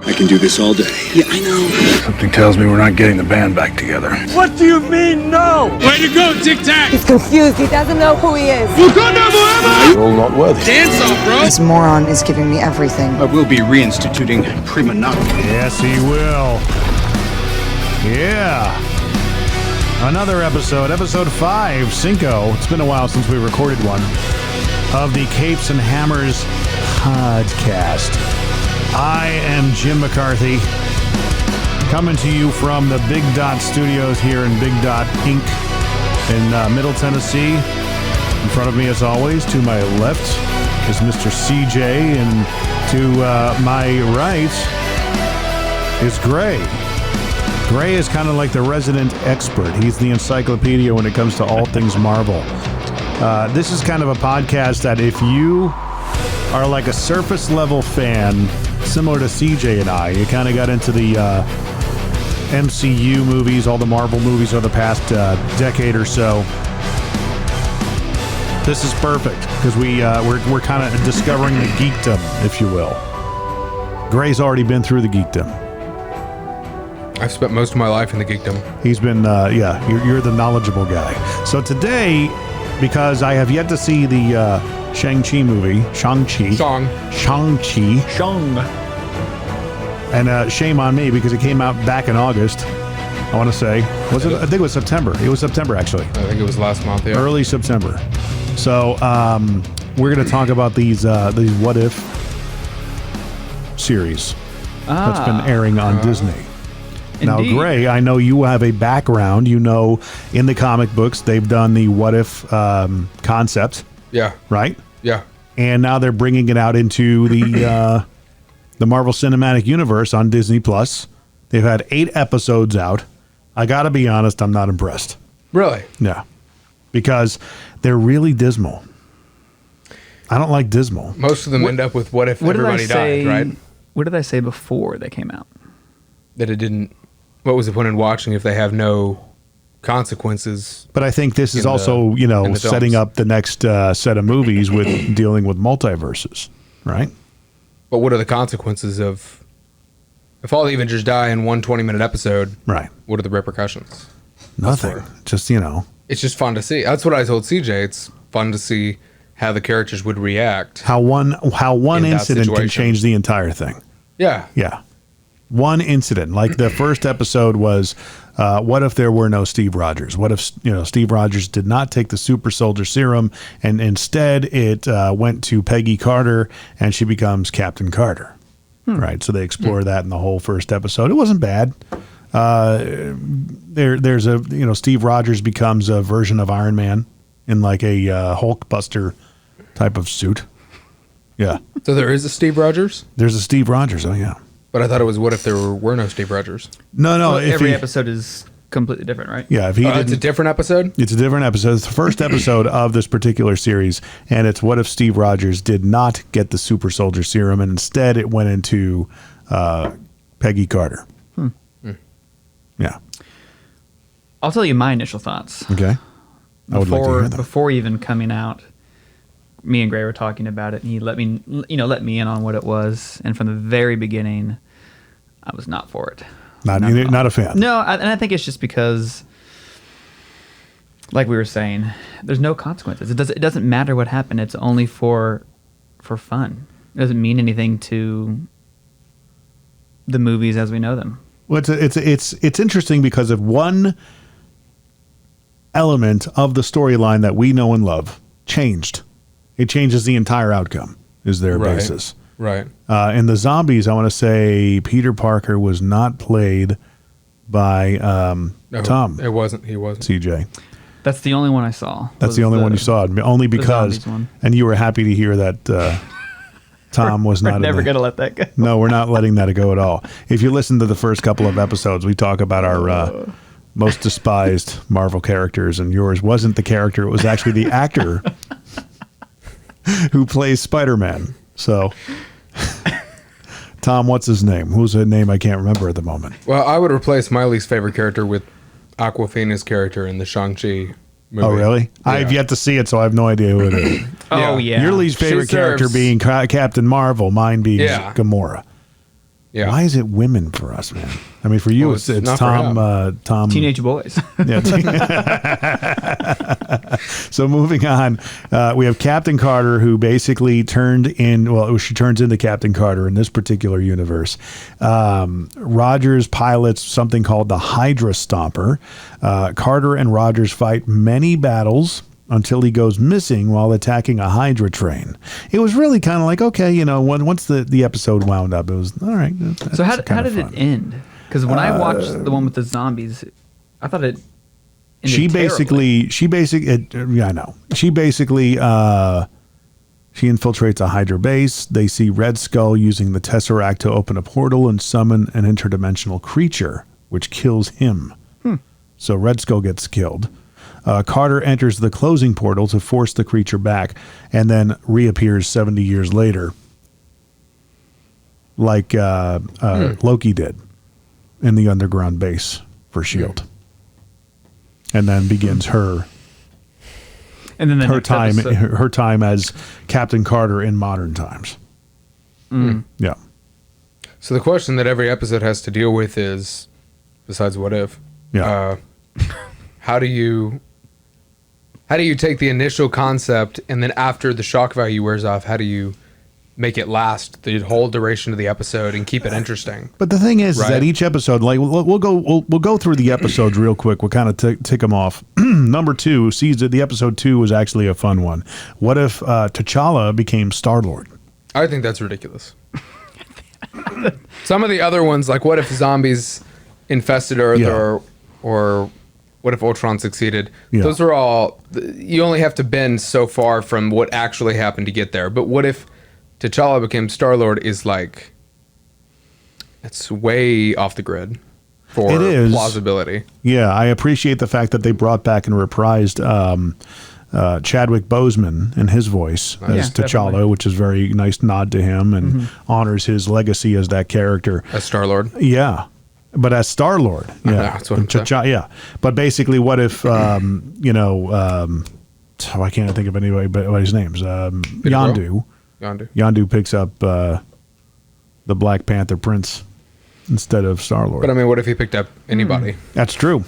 I can do this all day. Yeah, I know. Something tells me we're not getting the band back together. What do you mean, no? Way to go, Tic Tac! He's confused. He doesn't know who he is. You're all not worthy. Dance off, bro! This moron is giving me everything. I will be reinstituting prima nocte. Yes, he will. Yeah. Another episode 5, Cinco. It's been a while since we recorded one of the Capes and Hammers podcast. I am Jim McCarthy, coming to you from the Big Dot Studios here in Big Dot Inc. in Middle Tennessee. In front of me, as always, to my left is Mr. CJ, and to my right is Gray. Gray is kind of like the resident expert. He's the encyclopedia when it comes to all things Marvel. This is kind of a podcast that if you are like a surface level fan, similar to CJ and I, you kind of got into the MCU movies, all the Marvel movies over the past decade or so. This is perfect because we're kind of discovering the geekdom, if you will. Gray's already been through the geekdom. I've spent most of my life in the geekdom. He's been, you're the knowledgeable guy. So today, because I have yet to see the Shang-Chi movie, Shang-Chi. And shame on me because it came out back in August, I want to say. I think it was September. It was September, actually. I think it was last month, yeah. Early September. So we're going to talk about these What If series that's been airing on Disney. Now, Indeed. Gray, I know you have a background. You know, in the comic books, they've done the What If concept. Yeah. Right? Yeah. And now they're bringing it out into the Marvel Cinematic Universe on Disney Plus. They've had 8 episodes out. I got to be honest, I'm not impressed. Really? Yeah. Because they're really dismal. I don't like dismal. Most of them end up with what if everybody died, right? What did I say before they came out? That it didn't... What was the point in watching if they have no consequences? But I think this is in also, the setting films. up the next set of movies with dealing with multiverses, right? But what are the consequences of... If all the Avengers die in one 20-minute episode, Right. what are the repercussions? Nothing. Just, It's just fun to see. That's what I told CJ. It's fun to see how the characters would react. how one In that incident can situation. change the entire thing. Yeah. Yeah. One incident. Like the first episode was, what if there were no Steve Rogers? What if, Steve Rogers did not take the super soldier serum and instead it went to Peggy Carter and she becomes Captain Carter. Right. So they explore that in the whole first episode. It wasn't bad. There's a, Steve Rogers becomes a version of Iron Man in like a Hulkbuster type of suit. Yeah. So there is a Steve Rogers? There's a Steve Rogers. Oh, yeah. But I thought it was what if there were no Steve Rogers? No. Well, if every he- episode is completely different, right? Yeah. If he It's a didn't, different episode? it's a different episode. It's the first episode of this particular series, and it's what if Steve Rogers did not get the super soldier serum, and instead it went into Peggy Carter. Yeah. I'll tell you my initial thoughts. Okay. I would like to hear that. Before even coming out, me and Gray were talking about it, and he let me in on what it was. And from the very beginning, I was not for it. Not a fan. No, and I think it's just because, like we were saying, there's no consequences. It doesn't matter what happened. It's only for fun. It doesn't mean anything to the movies as we know them. Well, it's interesting because of one element of the storyline that we know and love changed. It changes the entire outcome, is their Right. basis. Right. In the zombies, I want to say Peter Parker was not played by No, Tom. It wasn't. He wasn't. CJ. That's the only one I saw. That's was the only one you saw. Only because, zombies one. and you were happy to hear that Tom was We're not. never in going to let that go. No, we're not letting that go at all. If you listen to the first couple of episodes, we talk about our most despised Marvel characters, and yours wasn't the character. It was actually the actor who plays Spider-Man. So, Tom, what's his name? Who's a name I can't remember at the moment? Well, I would replace my least favorite character with Aquafina's character in the Shang-Chi movie. Oh, really? Yeah. I've yet to see it, so I have no idea who it is. Oh, yeah. Your least favorite She character serves- being Captain Marvel, mine being Yeah. Gamora. Yeah. Why is it women for us, man? I mean, for you, Well, it's not for Tom. Tom. Teenage boys. Yeah. So moving on, we have Captain Carter, who basically she turns into Captain Carter in this particular universe. Rogers pilots something called the Hydra Stomper. Carter and Rogers fight many battles until he goes missing while attacking a Hydra train. It was really kind of like, okay, once the episode wound up, it was all right. So how did it end? Because when I watched the one with the zombies, I thought it ended She basically she infiltrates a Hydra base. They see Red Skull using the Tesseract to open a portal and summon an interdimensional creature, which kills him. So Red Skull gets killed. Carter enters the closing portal to force the creature back, and then reappears 70 years later, like Loki did in the underground base for S.H.I.E.L.D. And then begins her her time as Captain Carter in modern times. Yeah. So the question that every episode has to deal with is, besides what if, how do you take the initial concept and then after the shock value wears off, how do you make it last the whole duration of the episode and keep it interesting? But the thing is that each episode, like we'll go through the episodes real quick. We'll kind of tick them off. Number 2, the episode 2 was actually a fun one. What if T'Challa became Star-Lord? I think that's ridiculous. Some of the other ones, like what if zombies infested Earth or what if Ultron succeeded? Yeah. Those are all, you only have to bend so far from what actually happened to get there. But what if T'Challa became Star-Lord is like, it's way off the grid for plausibility. Yeah, I appreciate the fact that they brought back and reprised Chadwick Boseman in his voice as T'Challa, definitely. which is a very nice nod to him and honors his legacy as that character. As Star-Lord? Yeah. But as Star-Lord, That's what I'm saying. Yeah. But basically, what if, why can't I think of anybody but what his name's? Yondu. Yondu picks up the Black Panther Prince instead of Star-Lord. But I mean, what if he picked up anybody? That's true.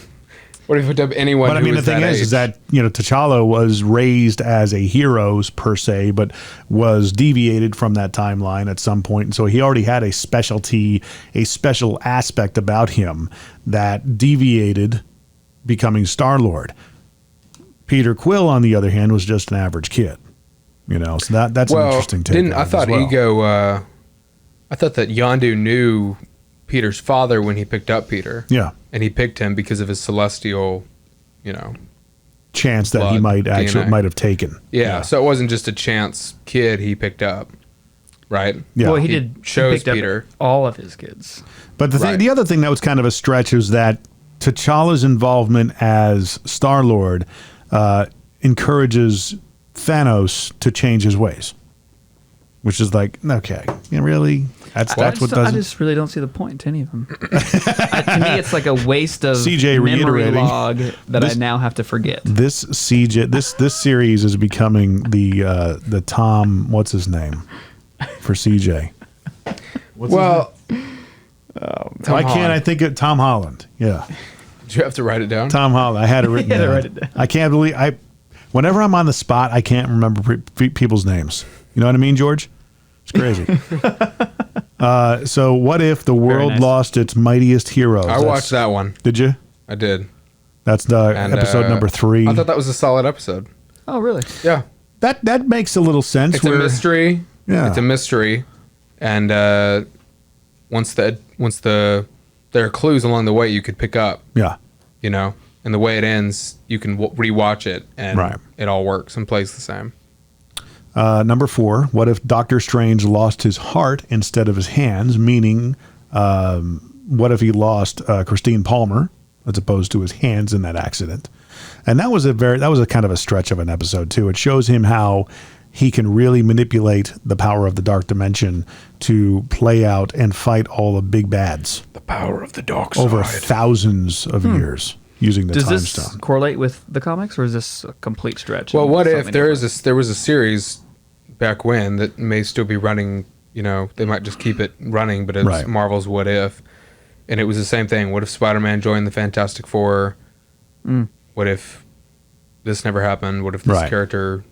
What if he picked up anyone? But I mean, the thing is that T'Challa was raised as a hero per se, but was deviated from that timeline at some point, and so he already had a specialty, a special aspect about him that deviated, becoming Star-Lord. Peter Quill, on the other hand, was just an average kid. So that's an interesting take. I thought I thought that Yondu knew Peter's father when he picked up Peter. Yeah. And he picked him because of his celestial, chance that he might have taken. Yeah. So it wasn't just a chance kid he picked up, right? Yeah. Well, he chose Peter. All of his kids. But the other thing that was kind of a stretch is that T'Challa's involvement as Star-Lord encourages Thanos to change his ways, which is like, okay, really? That's what does it? I just really don't see the point to any of them. To me, it's like a waste of CJ memory reiterating log that I now have to forget. This series is becoming the Tom, what's his name for CJ? Why can't I think of Tom Holland? Yeah. Did you have to write it down? Tom Holland. I had it written down. Write it down. I can't believe whenever I'm on the spot, I can't remember people's names. You know what I mean, George? It's crazy. So what if the world lost its mightiest heroes? I watched that one. Did you? I did. That's the episode number 3. I thought that was a solid episode. Oh, really? Yeah. That makes a little sense. It's a mystery. Yeah. It's a mystery. And once there are clues along the way you could pick up. Yeah. And the way it ends, you can rewatch it and it all works and plays the same. Number 4, what if Doctor Strange lost his heart instead of his hands? Meaning, what if he lost Christine Palmer as opposed to his hands in that accident? And that was a kind of a stretch of an episode too. It shows him how he can really manipulate the power of the dark dimension to play out and fight all the big bads. The power of the dark side. Over thousands of years using the time Does stone. this correlate with the comics, or is this a complete stretch? Well, what if there was a series back when that may still be running You know, they might just keep it running, but it's Right. Marvel's What If. And it was the same thing. What if Spider-Man joined the Fantastic Four? What if this never happened? What if this Right. character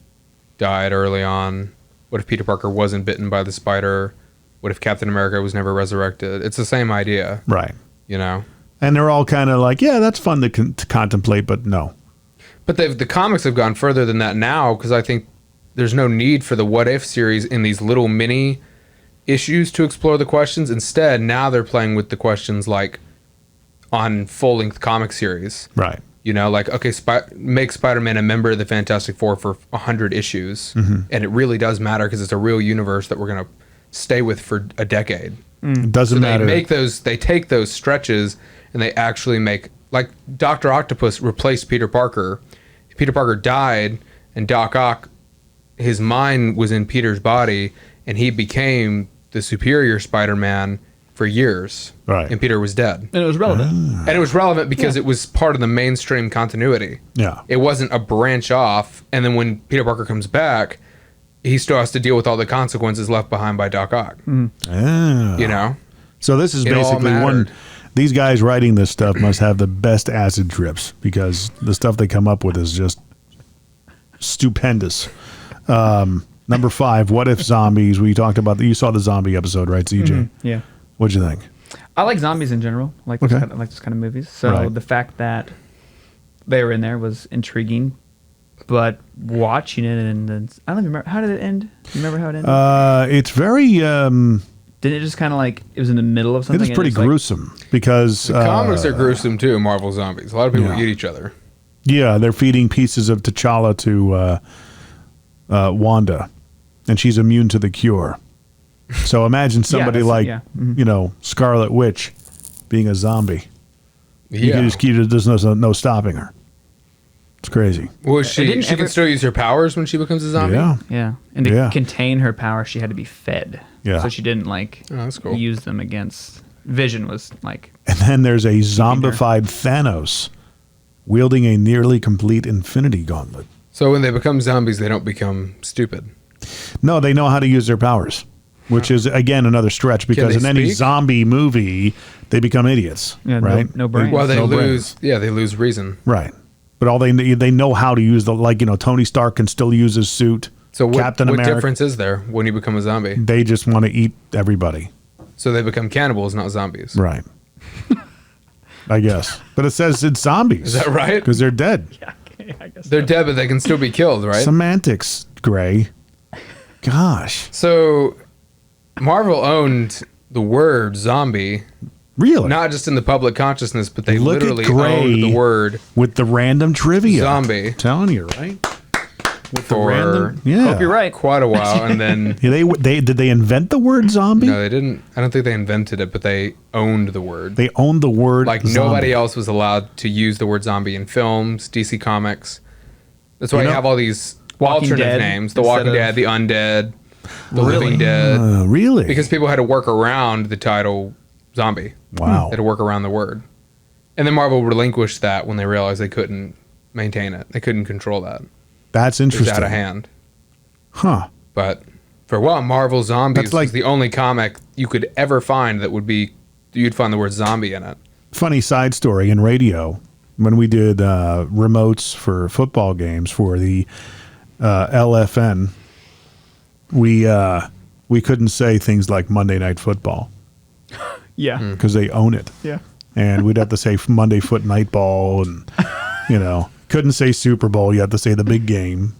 died early on? What if Peter Parker wasn't bitten by the spider? What if Captain America was never resurrected? It's the same idea, Right. you know? And they're all kind of like, yeah, that's fun to contemplate, but no. But the comics have gone further than that now, because I think there's no need for the What If series in these little mini issues to explore the questions. Instead, now they're playing with the questions like on full-length comic series. Right. You know, like, okay, make Spider-Man a member of the Fantastic Four for 100 issues. And it really does matter because it's a real universe that we're going to stay with for a decade. It doesn't So matter. they take those stretches and they actually make, like, Dr. Octopus replaced Peter Parker. Peter Parker died and Doc Ock, his mind was in Peter's body and he became the superior Spider-Man for years. Right. And Peter was dead. And it was relevant. And it was relevant because it was part of the mainstream continuity. Yeah. It wasn't a branch off. And then when Peter Parker comes back, he still has to deal with all the consequences left behind by Doc Ock. Ah. You know? So this is It all basically mattered. these guys writing this stuff must have the best acid trips because the stuff they come up with is just stupendous. Number 5, What If Zombies? We talked about you saw the zombie episode, right, CJ? Yeah. What'd you think? I like zombies in general. I like those Okay. kind of, movies. So Right. the fact that they were in there was intriguing, but watching it and then I don't remember how did it end. Do you remember how it ended? It's very Didn't it just kind of like it was in the middle of something? it is and pretty was like- gruesome because The comics are gruesome too, Marvel Zombies. A lot of people yeah. eat each other. yeah, they're feeding pieces of T'Challa to Wanda, and she's immune to the cure. So imagine somebody that's- like yeah. Mhm. you know Scarlet Witch being a zombie. You Yeah. can just there's no stopping her. It's crazy. Well, she didn't can ever- still use her powers when she becomes a zombie? Yeah. Yeah, and to Yeah. contain her power, she had to be fed. Yeah. So she didn't like Oh, that's cool. use them against. Vision was like And then there's a zombified Thanos wielding a nearly complete Infinity Gauntlet. So when they become zombies, they don't become stupid. No, they know how to use their powers, which is again another stretch because they in any speak? zombie movie they become idiots, Yeah, no- right? no brains. Well, they No lose. brains. Yeah, they lose reason. Right. But all they know how to use Tony Stark can still use his suit. So what Captain America, difference is there when you become a zombie? they just want to eat everybody. So they become cannibals, not zombies. Right. I guess. But it says it's zombies. Is that right? Because they're dead. I guess. They're dead, but they can still be killed, right? Semantics, Gray. Gosh. So Marvel owned the word zombie, Really? not just in the public consciousness, but they Look at literally Gray owned the word with the random trivia. zombie Telling you, right? With the for random. Yeah. Hope you're right. quite a while, and then Yeah, they did they invent the word zombie? no, they didn't. I don't think they invented it, but they owned the word. They owned the word Like zombie. nobody else was allowed to use the word zombie in films, DC Comics. That's why You you, know- have all these Walking alternate Dead names: The instead Walking of- Dead, The Undead, The Really? Living Dead, Really? because people had to work around the title zombie. Wow. They had to work around the word, and then Marvel relinquished that when they realized they couldn't maintain it. They couldn't control that. That's It was interesting. out of hand. Huh. But for a while, Marvel Zombies That's like- was the only comic you could ever find that would be you'd find the word zombie in it. Funny side story in radio when we did remotes for football games for the LFN, we couldn't say things like Monday Night Football Yeah. because they own it. Yeah. And we'd have to say Monday Foot Night Ball and, couldn't say Super Bowl. You have to say the big game.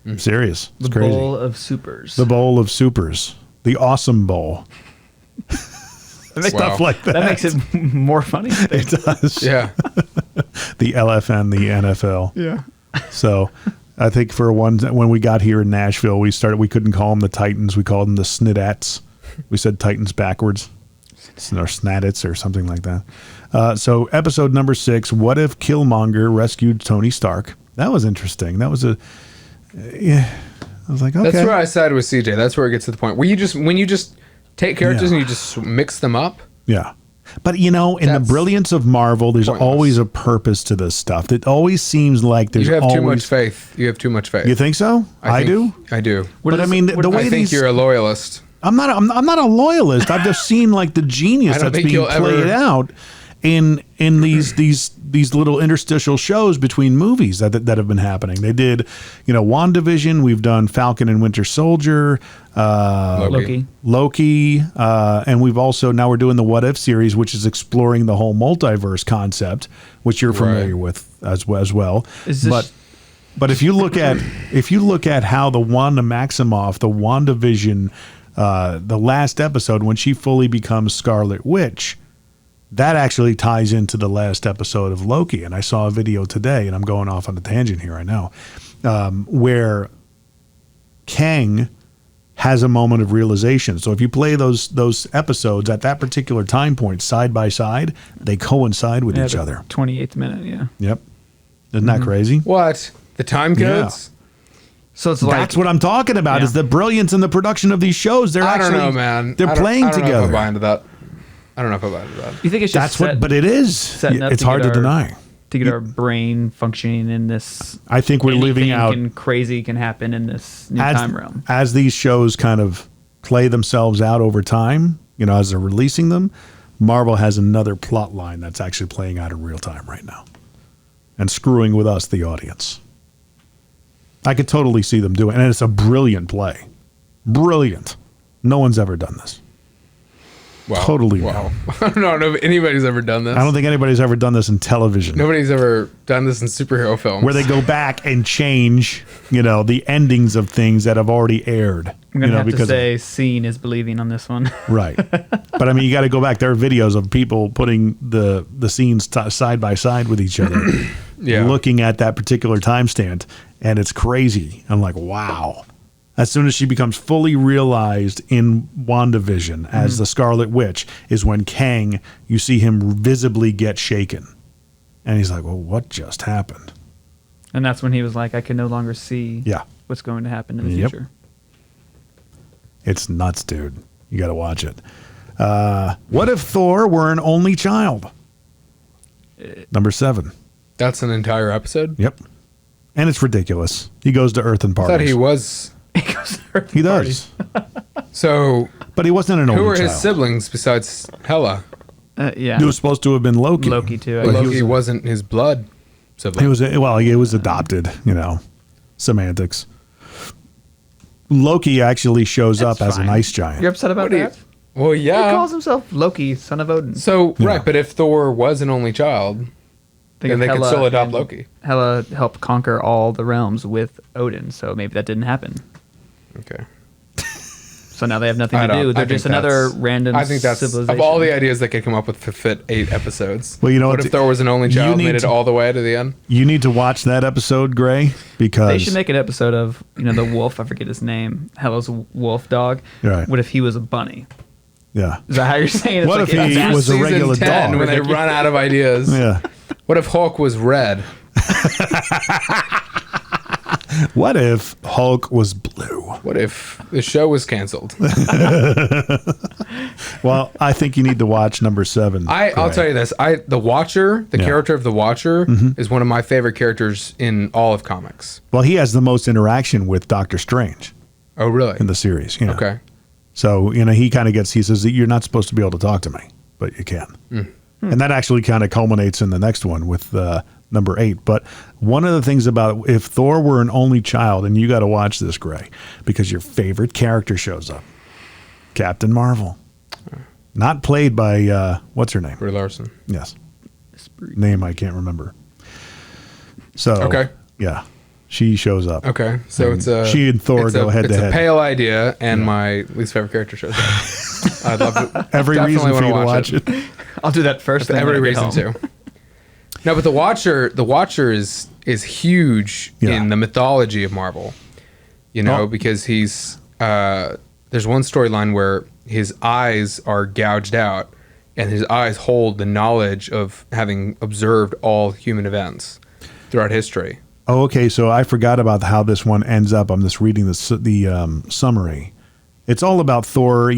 I'm serious. It's The crazy. bowl of supers. The Bowl of Supers. The Awesome Bowl. That makes, Stuff like that. that makes it more funny. It does. Yeah, The LFN, the NFL. Yeah. So I think when we got here in Nashville, we couldn't call them the Titans. We called them the Snidats. We said Titans backwards. Or Snadits or something like that. So episode number 6, What If Killmonger Rescued Tony Stark? That was interesting. That was I was like, okay. that's where I sided with CJ. That's where it gets to the point where when you just take characters and you just mix them up. Yeah. But, in the That's brilliance of Marvel, there's pointless. always a purpose to this stuff. It always seems like there's You have always... too much faith. You have too much faith. You think so? I think- do? I do. But I mean, the way I think these... you're a loyalist. I'm not a loyalist. I've just seen like the genius that's being played out in these little interstitial shows between movies that have been happening. They did, WandaVision. We've done Falcon and Winter Soldier, Loki, and we've also now we're doing the What If series, which is exploring the whole multiverse concept, which you're familiar with as well. But if you look at how the Wanda Maximoff, the WandaVision, the last episode when she fully becomes Scarlet Witch, that actually ties into the last episode of Loki. And I saw a video today, and I'm going off on a tangent here, I know, where Kang has a moment of realization. So if you play those episodes at that particular time point side by side, they coincide with each other. 28th minute, yeah. Yep. Isn't that crazy? What? The time codes? Yeah. So it's like that's what I'm talking about. Yeah. Is the brilliance in the production of these shows? They're I actually, don't know, man. They're playing I don't together. know if I buy into that. I don't know if I buy into that. You think it's just But it is. setting up It's to hard get to deny. to get our brain functioning in this. I think we're living out. Crazy can happen in this new time realm. As these shows kind of play themselves out over time, as they're releasing them, Marvel has another plot line that's actually playing out in real time right now and screwing with us, the audience. I could totally see them doing it. And it's a brilliant play. Brilliant. No one's ever done this. Wow. Totally. Wow. I don't know if anybody's ever done this. I don't think anybody's ever done this in television. Nobody's ever done this in superhero films. Where they go back and change, the endings of things that have already aired. I'm going to have to say seeing is believing on this one. Right. But I mean, you got to go back. There are videos of people putting the scenes side by side with each other, looking at that particular timestamp, and it's crazy. I'm like, wow. As soon as she becomes fully realized in WandaVision as the Scarlet Witch is when Kang, you see him visibly get shaken. And he's like, well, what just happened? And that's when he was like, I can no longer see what's going to happen in the future. It's nuts, dude. You got to watch it. What if Thor were an only child? Number 7. That's an entire episode? Yep. And it's ridiculous. He goes to Earth and parties. I thought he was... He does. So... But he wasn't an only child. Who were his siblings besides Hela? Yeah. He was supposed to have been Loki. Loki, too. But Loki wasn't his blood sibling. He was adopted, semantics. Loki actually shows up as an ice giant. You're upset about that? Well, yeah. He calls himself Loki, son of Odin. So, right, but if Thor was an only child, then they could still adopt Loki. Hela helped conquer all the realms with Odin, so maybe that didn't happen. Okay. So now they have nothing to do. They're just another random civilization. Of all the ideas they could come up with to fit 8 episodes. Well, what if Thor was an only child, made it all the way to the end? You need to watch that episode, Gray, because... They should make an episode of, the wolf, I forget his name, Hela's wolf dog. Right. What if he was a bunny? Yeah. Is that how you're saying it? What if he was a regular dog? When they run out of ideas. Yeah. What if Hulk was red? What if Hulk was blue? What if the show was canceled? Well, I think you need to watch number 7. I'll tell you this. The Watcher, character of the Watcher, is one of my favorite characters in all of comics. Well, he has the most interaction with Doctor Strange. Oh, really? In the series. Okay. So, he kind of he says that you're not supposed to be able to talk to me, but you can. And that actually kind of culminates in the next one with number 8. But one of the things about if Thor were an only child, and you got to watch this, Gray, because your favorite character shows up, Captain Marvel. Not played by, what's her name? Brie Larson. Yes. Name I can't remember. So, okay. Yeah. She shows up. Okay. So she and Thor go head to head. It's a pale idea, and my least favorite character shows up. I'd love to. Every reason for you to watch it. I'll do that first. Every reason to. No, but the Watcher is huge in the mythology of Marvel. Because he's there's one storyline where his eyes are gouged out, and his eyes hold the knowledge of having observed all human events throughout history. Oh, okay. So I forgot about how this one ends up. I'm just reading the summary. It's all about Thor,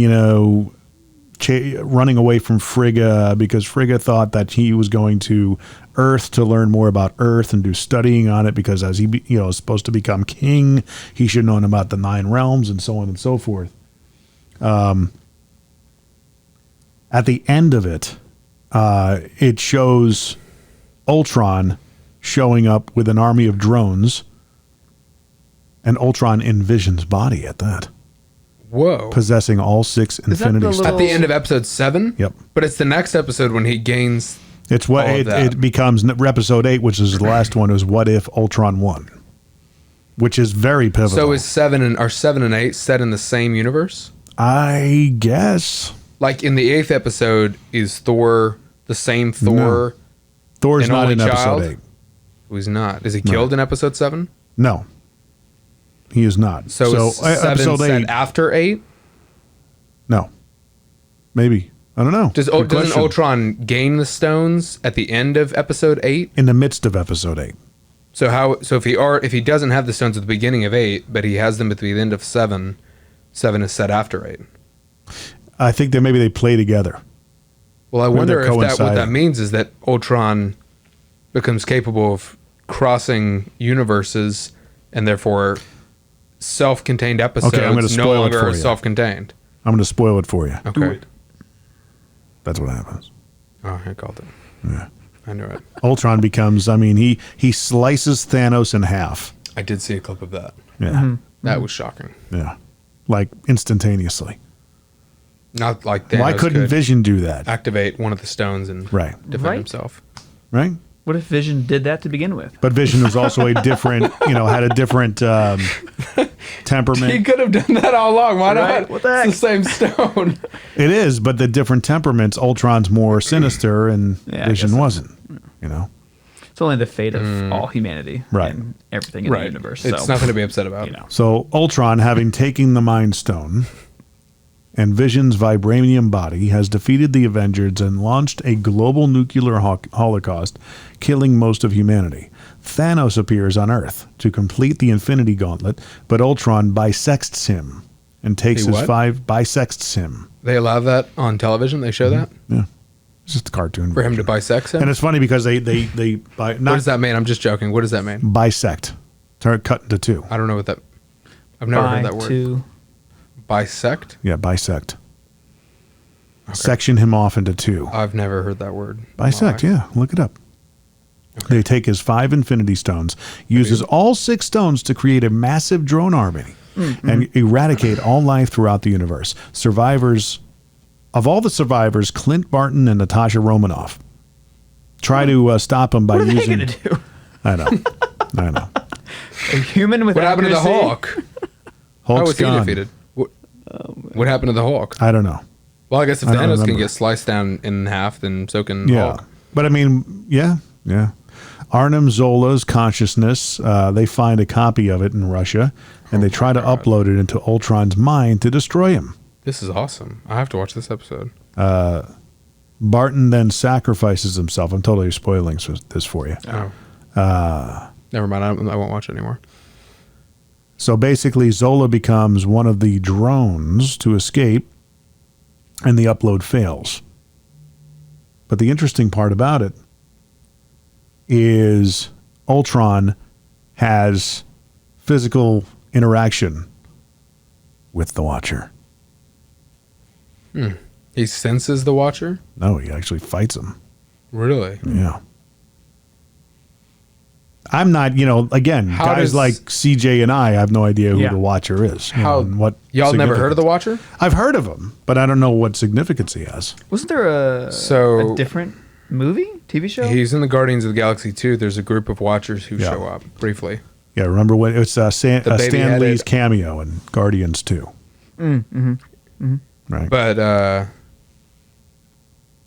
running away from Frigga because Frigga thought that he was going to Earth to learn more about Earth and do studying on it because as he is supposed to become king, he should know about the 9 realms and so on and so forth. At the end of it, it shows Ultron showing up with an army of drones, and Ultron in Vision's body at that, Whoa. possessing all 6 that Infinity the Stones. little- At the end of episode 7? Yep. But it's the next episode when he gains. It's what all of that. it becomes. Episode 8, which is the last one, is what if Ultron won, which is very pivotal. So is 7 and 8 set in the same universe? I guess Like in the 8th episode, is Thor the same Thor? Thor's An not only in child? episode 8. Who's not? Is he killed in episode 7? No, he is not. So is 7 episode set 8. after 8? No, maybe I don't know. Good Doesn't question. Ultron gain the stones at the end of episode 8? In the midst of episode 8? So if he doesn't have the stones at the beginning of 8, but he has them at the end of 7, 7 is set after 8. I think that maybe they play together. Well, I Maybe wonder they're if what that coinciding. means is that Ultron becomes capable of crossing universes and therefore self-contained episodes Okay, I'm gonna no spoil it longer for are you. self-contained. I'm going to spoil it for you. Okay. That's what happens. Oh, I called it. Yeah. I knew it. Ultron becomes. I mean, he slices Thanos in half. I did see a clip of that. Yeah. That was shocking. Yeah. Like instantaneously. Not like Thanos Why couldn't could Vision do that? activate one of the stones and Right. defend Right. himself. Right. What if Vision did that to begin with? But Vision was also a different, had a different temperament. He could have done that all along. Why Right? not? What the heck? It's the same stone. It is, but the different temperaments. Ultron's more sinister, and Yeah, I Vision guess so. wasn't. You know. It's only the fate of all humanity, Right. And everything in the universe. It's so, nothing to be upset about. you know. So Ultron, having taken the Mind Stone and Vision's vibranium body, has defeated the Avengers and launched a global nuclear holocaust, killing most of humanity. Thanos appears on Earth to complete the Infinity Gauntlet, but Ultron bisects him and takes He his what? bisects him. They allow that on television. They show that Yeah, it's just a cartoon for him to version. bisect him. And it's funny because they What not does that mean? I'm just joking. What does that mean? bisect, cut into two. I don't know what that. I've never heard that word. Two. Bisect. Yeah, bisect. Section him off into two. I've never heard that word. in my Bisect, life. yeah. Look it up. They take his 5 Infinity Stones, uses all 6 stones to create a massive drone army, and eradicate all life throughout the universe. Of all the survivors, Clint Barton and Natasha Romanoff try to stop him by What are they using. going to do? I know. A human with What happened to the accuracy? Hulk? How Hulk's was he gone. defeated? What happened to the Hulk? I don't know. Well, I guess if I don't Thanos can remember. get sliced down in half, then so can Yeah, Hulk. but I mean, yeah. Arnim Zola's consciousness. They find a copy of it in Russia, and they try to upload it into Ultron's mind to destroy him. This is awesome. I have to watch this episode. Barton then sacrifices himself. I'm totally spoiling this for you. Oh. Never mind. I won't watch it anymore. So basically, Zola becomes one of the drones to escape, and the upload fails. But the interesting part about it is Ultron has physical interaction with the Watcher. He senses the Watcher? No, he actually fights him. Really? Yeah. I'm not, again, How guys does- like CJ and I have no idea who Yeah. the Watcher is. How? And what Y'all never heard of the significance- Watcher? I've heard of him, but I don't know what significance he has. Wasn't there a different movie, TV show? He's in the Guardians of the Galaxy 2. There's a group of Watchers who Yeah. show up briefly. Yeah, remember when it's Stan baby-headed- Lee's cameo in Guardians 2. Right. But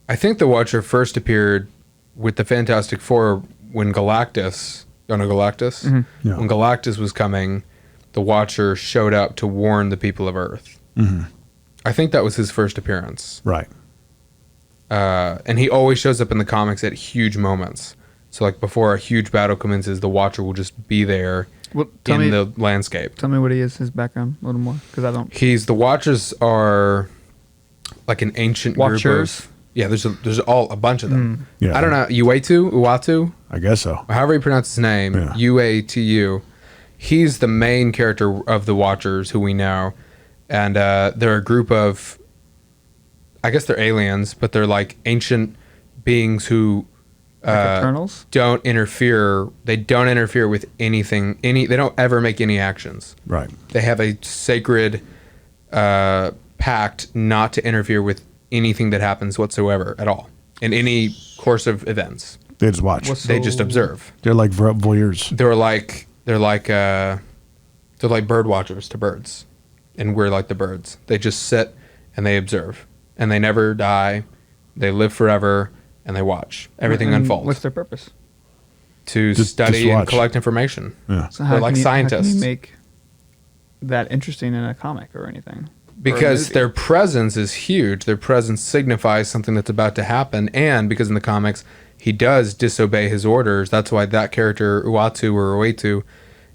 I think the Watcher first appeared with the Fantastic Four when Galactus. You know Galactus? Yeah. When Galactus was coming, the Watcher showed up to warn the people of Earth. I think that was his first appearance. Right. And he always shows up in the comics at huge moments. So, like, before a huge battle commences, the Watcher will just be there Well, tell in me, the landscape. tell me what he is, his background a little more, because I don't. The Watchers are like an ancient group Watchers? of... Yeah, there's a bunch of them. Yeah. I don't know. Uatu? I guess so. However you pronounce his name, Yeah. Uatu. He's the main character of the Watchers who we know. and they're a group of, I guess they're aliens, but they're like ancient beings who Eternals? don't interfere. They don't interfere with anything. They don't ever make any actions. Right. They have a sacred pact not to interfere with anything that happens whatsoever at all in any course of events. They just watch. They just observe. They're like voyeurs. They're like bird watchers to birds, and we're like the birds. They just sit and they observe, and they never die. They live forever, and they watch everything unfold. What's their purpose? To study just and watch. collect information. Yeah. So They're like How scientists. can you make that interesting in a comic or anything? Because their presence is huge. Their presence signifies something that's about to happen, and because in the comics he does disobey his orders. That's why that character Uatu or Uetu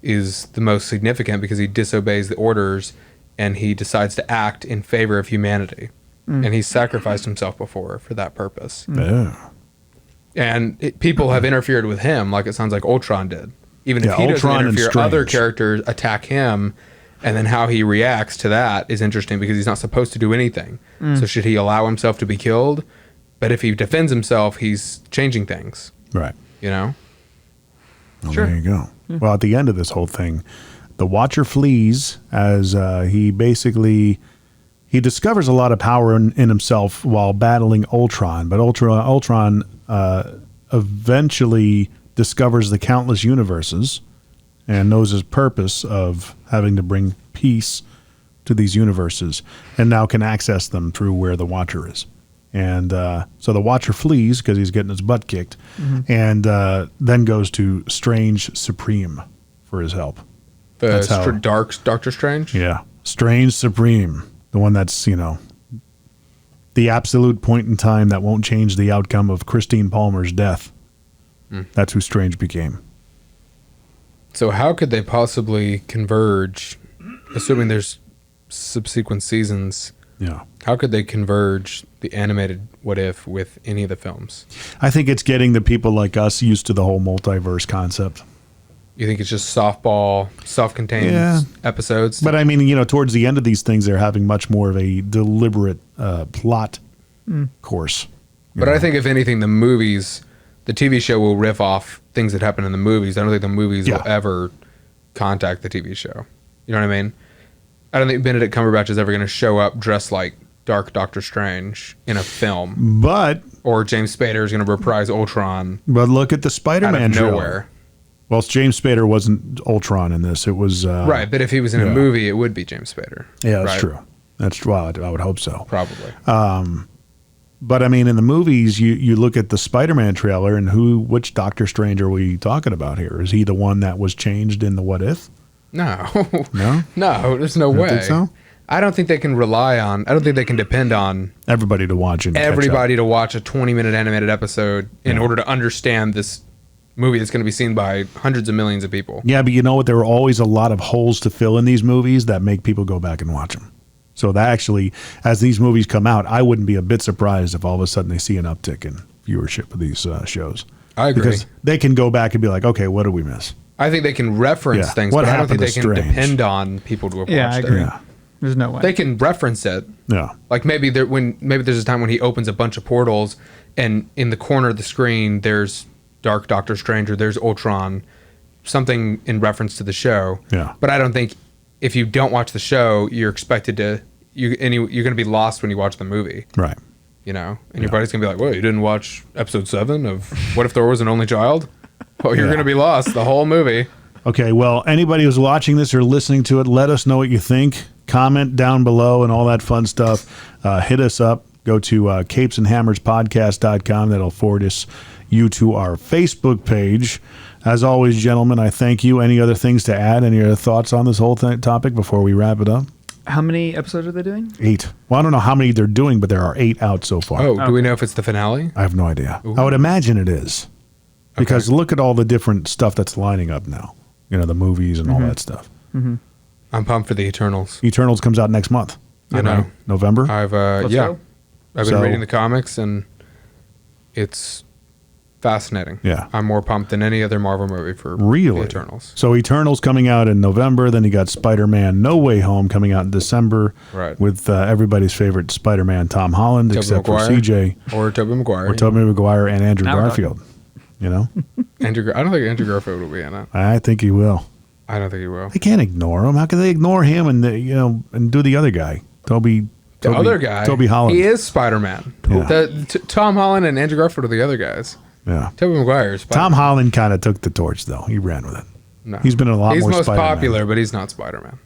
is the most significant, because he disobeys the orders and he decides to act in favor of humanity. And he's sacrificed himself before for that purpose. Yeah. And people have interfered with him, like it sounds like Ultron did. Even if he Ultron and doesn't interfere, other Strange. characters attack him, and then how he reacts to that is interesting, because he's not supposed to do anything. So should he allow himself to be killed? But if he defends himself, he's changing things, Right. you know? Well, Sure. there you go. Well, at the end of this whole thing, the Watcher flees as he discovers a lot of power in himself while battling Ultron. But Ultron eventually discovers the countless universes and knows his purpose of having to bring peace to these universes, and now can access them through where the Watcher is. And so the Watcher flees because he's getting his butt kicked, and then goes to Strange Supreme for his help. That's how- Doctor Strange? Yeah. Strange Supreme. The one that's, the absolute point in time that won't change the outcome of Christine Palmer's death. That's who Strange became. So how could they possibly converge, assuming there's subsequent seasons? Yeah. How could they converge the animated What If with any of the films? I think it's getting the people like us used to the whole multiverse concept. You think it's just softball, self-contained Yeah. episodes? But I mean, towards the end of these things, they're having much more of a deliberate plot course. But I think if anything, the TV show will riff off things that happen in the movies. I don't think the movies will ever contact the TV show. You know what I mean? I don't think Benedict Cumberbatch is ever going to show up dressed like Dark Doctor Strange in a film. But James Spader is going to reprise Ultron look at the out Spider-Man of trailer. nowhere. Well, James Spader wasn't Ultron in this. It was Right, but if he was in a movie, it would be James Spader. Yeah, that's right? true. That's true. Well, I would hope so. Probably. But I mean, in the movies, you look at the Spider-Man trailer, and which Doctor Strange are we talking about here? Is he the one that was changed in the What If? No. No? No, there's no You don't way. think so? I don't think they can I don't think they can depend on Everybody to watch and catch up. everybody to watch a 20-minute animated episode in order to understand this movie that's going to be seen by hundreds of millions of people. Yeah, but you know what? There are always a lot of holes to fill in these movies that make people go back and watch them. So that actually, as these movies come out, I wouldn't be a bit surprised if all of a sudden they see an uptick in viewership of these shows. I agree. Because they can go back and be like, okay, what did we miss? I think they can reference Yeah. things, What but I don't think happened they to can Strange? depend on people to have Yeah, watched I agree. it. Yeah. There's no way. They can reference it. Yeah. Like maybe there's a time when he opens a bunch of portals, and in the corner of the screen there's Dark Doctor Strange or there's Ultron, something in reference to the show. Yeah. But I don't think if you don't watch the show, you're expected to you're going to be lost when you watch the movie. Right. You know, and your buddy's gonna be like, "Well, you didn't watch episode 7 of What If There Was an Only Child?" Well, you're gonna be lost the whole movie. Okay, well, anybody who's watching this or listening to it, let us know what you think. Comment down below and all that fun stuff. Hit us up. Go to capesandhammerspodcast.com. That'll forward you to our Facebook page. As always, gentlemen, I thank you. Any other things to add? Any other thoughts on this whole topic before we wrap it up? How many episodes are they doing? 8. Well, I don't know how many they're doing, but there are 8 out so far. Oh, do we know if it's the finale? I have no idea. I would imagine it is. Because look at all the different stuff that's lining up now. The movies and all that stuff. I'm pumped for the Eternals. Eternals comes out next month. I know. November? I've Let's yeah, go. I've been reading the comics, and it's fascinating. Yeah. I'm more pumped than any other Marvel movie for Really? the Eternals. So Eternals coming out in November. Then you got Spider-Man No Way Home coming out in December. Right. With everybody's favorite Spider-Man, Tom Holland, Tobey except Maguire. for CJ. Or Tobey Maguire. Or Tobey Maguire and Andrew Now we're Garfield. You know? I don't think Andrew Garfield will be in it. I think he will. I don't think he will. They can't ignore him. How can they ignore him and and do the other guy, Toby Other guy. Toby Holland. He is Spider-Man. Yeah. Tom Holland and Andrew Garfield are the other guys. Yeah. Tobey Maguire is Spider-Man. Tom Holland kind of took the torch though. He ran with it. No. He's been in a lot He's more most Spider-Man. popular, but he's not Spider-Man.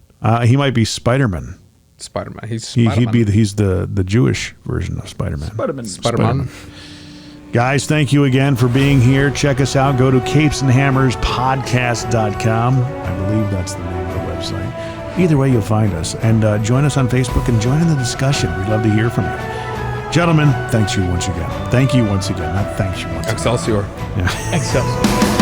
He might be Spider-Man. Spider-Man. He's He'd Spider-Man. he's the Jewish version of Spider-Man. Spider-Man. Guys, thank you again for being here. Check us out. Go to capesandhammerspodcast.com. I believe that's the name of the website. Either way, you'll find us. And join us on Facebook and join in the discussion. We'd love to hear from you. Gentlemen, thank you once again. Thank you once again. Not thanks you once again. Excelsior. Yeah. Excelsior.